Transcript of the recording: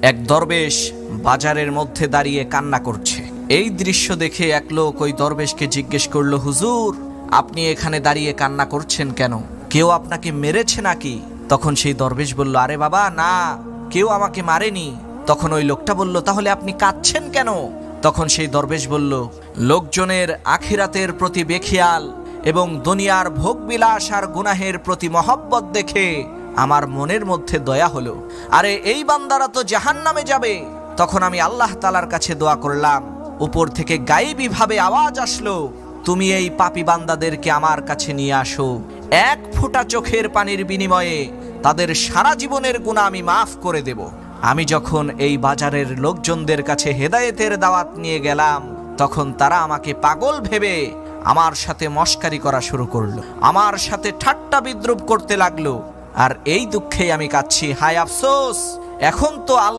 এক দরবেশ বাজারের মধ্যে দাঁড়িয়ে কান্না করছে। এই দৃশ্য দেখে এক লোক ওই দরবেশকে জিজ্ঞেস করলো, হুজুর, আপনি এখানে দাঁড়িয়ে কান্না করছেন কেন? কেউ আপনাকে মেরেছে নাকি? তখন সেই দরবেশ বলল, আরে বাবা না, কেউ আমাকে মারেনি। তখন ওই লোকটা বলল, তাহলে আপনি কাঁদছেন কেন? তখন সেই দরবেশ বলল, লোকজনের আখিরাতের প্রতি বেখিয়াল এবং দুনিয়ার ভোগবিলাস আর গুনাহের প্রতি মহব্বত দেখে আমার মনের মধ্যে দয়া হলো। আরে এই বান্দারা তো জাহান্নামে যাবে। তখন আমি আল্লাহ তাআলার কাছে দোয়া করলাম। উপর থেকে গায়েবী ভাবে আওয়াজ আসলো, তুমি এই পাপী বান্দাদেরকে আমার কাছে নিয়ে আসো। এক ফোঁটা চোখের পানির বিনিময়ে তাদের সারা জীবনের গুনাহ আমি মাফ করে দেব। আমি যখন এই বাজারের লোকজনদের কাছে হেদায়েতের দাওয়াত নিয়ে গেলাম, তখন তারা আমাকে পাগল ভেবে আমার সাথে মশকারি করা শুরু করলো, আমার সাথে ঠাট্টা বিদ্রুপ করতে লাগলো। আর এই দুঃখে আমি কাঁদছি, হায় আফসোস, এখন তো